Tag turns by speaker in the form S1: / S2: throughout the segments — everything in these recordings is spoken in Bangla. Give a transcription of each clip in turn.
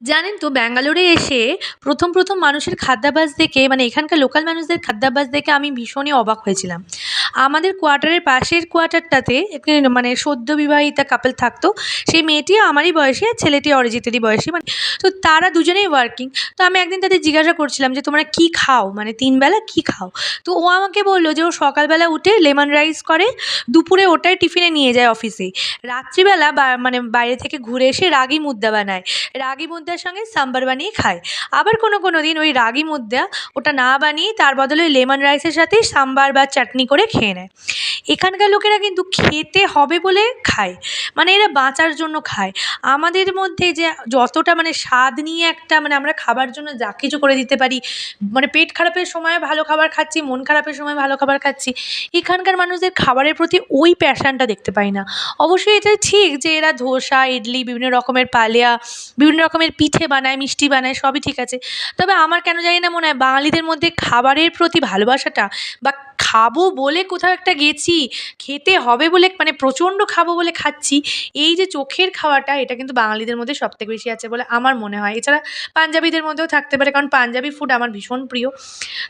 S1: জানেন তো ব্যাঙ্গালোরে এসে প্রথম মানুষের খাদ্যাভ্যাস দেখে মানে এখানকার লোকাল মানুষদের খাদ্যাভ্যাস দেখে আমি ভীষণই অবাক হয়েছিলাম। আমাদের কোয়ার্টারের পাশের কোয়ার্টারটাতে একটি মানে সদ্য বিবাহিতা কাপল থাকতো। সেই মেয়েটি আমারই বয়সী আর ছেলেটি অরিজিতেরই বয়সী। মানে তো তারা দুজনেই ওয়ার্কিং। তো আমি একদিন তাদের জিজ্ঞাসা করছিলাম যে, "তোমরা কী খাও? মানে ৩ বেলা কী খাও?" তো ও আমাকে বলল যে, ও সকালবেলা উঠে লেমন রাইস করে, দুপুরে ওটাই টিফিনে নিয়ে যায় অফিসে। রাত্রিবেলা মানে বাইরে থেকে ঘুরে এসে রাগি মুদ্দা বানায়। রাগি মুদ্দার সঙ্গে সাম্বার বানিয়ে খায়। আবার কোনো দিন ওই রাগি মুদ্দা ওটা না বানিয়ে তার বদলে ওই লেমন রাইসের সাথেই সাম্বার বা চাটনি করে খেয়ে নেয়। এখানকার লোকেরা কিন্তু খেতে হবে বলে খায়। মানে এরা বাঁচার জন্য খায়। আমাদের মধ্যে যে যতটা মানে স্বাদ নিয়ে একটা মানে আমরা খাবার জন্য যা কিছু করে দিতে পারি, মানে পেট খারাপের সময় ভালো খাবার খাচ্ছি, মন খারাপের সময় ভালো খাবার খাচ্ছি। এখানকার মানুষদের খাবারের প্রতি ওই প্যাশনটা দেখতে পাই না। অবশ্যই এটা ঠিক যে এরা ধোসা, ইডলি, বিভিন্ন রকমের পালেয়া, বিভিন্ন রকমের পিঠে বানায়, মিষ্টি বানায়, সবই ঠিক আছে। তবে আমার কেন জানি না মনে হয় বাঙালিদের মধ্যে খাবারের প্রতি ভালোবাসাটা বা খাবো বলে কোথাও একটা গেছি, খেতে হবে বলে মানে প্রচণ্ড খাবো বলে খাচ্ছি, এই যে চোখের খাওয়াটা এটা কিন্তু বাঙালিদের মধ্যে সবথেকে বেশি আছে বলে আমার মনে হয়। এছাড়া পাঞ্জাবিদের মধ্যেও থাকতে পারে, কারণ পাঞ্জাবি ফুড আমার ভীষণ প্রিয়।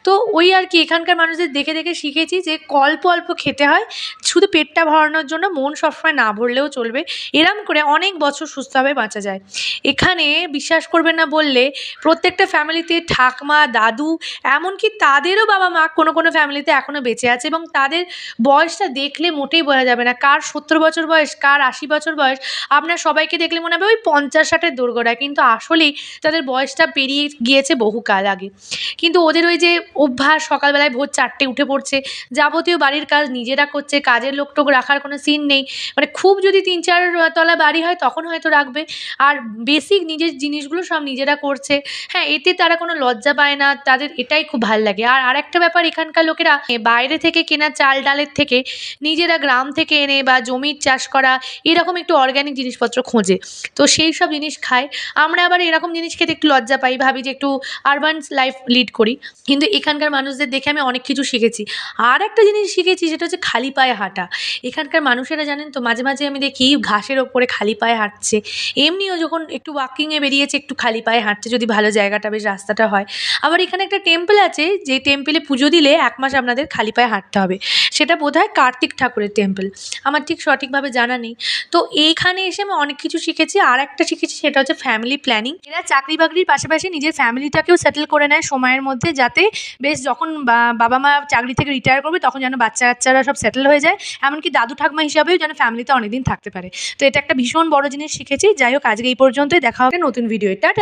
S1: তো ওই আর কি এখানকার মানুষদের দেখে শিখেছি যে অল্প খেতে হয়। শুধু পেটটা ভরানোর জন্য, মন সবসময় না ভরলেও চলবে। এরম করে অনেক বছর সুস্থভাবে বাঁচা যায়। এখানে বিশ্বাস করবেন না বললে প্রত্যেকটা ফ্যামিলিতে ঠাকমা, দাদু, এমনকি তাদেরও বাবা-মা কোনো ফ্যামিলিতে এখনও বেঁচে আছে এবং তাদের বয়সটা দেখলে মোটেই বোঝা যাবে না। কার ৭০ বছর বয়স, কার ৮০ বছর বয়স। আপনার সবাইকে দেখলে মনে হবে ওই ৫০-৬০-এর দোরগোড়ায়। কিন্তু আসলেই তাদের বয়সটা পেরিয়ে গিয়েছে বহুকাল আগে। কিন্তু ওদের ওই যে অভ্যাস, সকালবেলায় ভোর ৪টে উঠে পড়ছে, যাবতীয় বাড়ির কাজ নিজেরা করছে, কাজের লোক-টোক রাখার কোনো সিন নেই। মানে খুব যদি ৩-৪ তলা বাড়ি হয় তখন হয়তো রাখবে। আর বেসিক নিজের জিনিসগুলো সব নিজেরা করছে। হ্যাঁ, এতে তারা কোনো লজ্জা পায় না, তাদের এটাই খুব ভাল লাগে। আর আরেকটা ব্যাপার, এখানকার লোকেরা বাইরে থেকে কেনা চাল ডালের থেকে নিজেরা গ্রাম থেকে এনে বা জমির চাষ করা এরকম একটু অর্গ্যানিক জিনিসপত্র খোঁজে। তো সেই সব জিনিস খায়। আমরা আবার এরকম জিনিস খেতে একটু লজ্জা পাই, ভাবি যে একটু আরবান লাইফ লিড করি। কিন্তু এখানকার মানুষদের দেখে আমি অনেক কিছু শিখেছি। আর একটা জিনিস শিখেছি, সেটা হচ্ছে খালি পায়ে হাঁটা। এখানকার মানুষেরা জানেন তো মাঝে আমি দেখি ঘাসের ওপরে খালি পায়ে হাঁটছে। এমনিও যখন একটু ওয়াকিংয়ে বেরিয়েছে একটু খালি পায়ে হাঁটছে, যদি ভালো জায়গাটা বেশ রাস্তাটা হয়। আবার এখানে একটা টেম্পল আছে, যে টেম্পলে পুজো দিলে ১ মাস আপনাদের খালি পায়ে হাঁটতে হবে। সেটা বোধহয় কার্তিক ঠাকুরের টেম্পল। আমার ঠিক সঠিকভাবে জানা নেই। তো এইখানে এসে আমি অনেক কিছু শিখেছি। আর একটা শিখেছি, সেটা হচ্ছে ফ্যামিলি প্ল্যানিং। এরা চাকরি-বাকরির পাশাপাশি নিজের ফ্যামিলিটাকেও সেটেল করে নেয় সময়ের মধ্যে, যাতে বেশ যখন বাবা-মা চাকরি থেকে রিটায়ার করবে তখন যেন বাচ্চা-কাচ্চারা সব সেটেল হয়ে যায়। এমনকি দাদু ঠাকমা হিসাবেও যেন ফ্যামিলিতে অনেকদিন থাকতে পারে। তো এটা একটা ভীষণ বড় জিনিস শিখেছি। যাই হোক, আজকে এই পর্যন্তই। দেখা হবে নতুন ভিডিওয়। টাটা।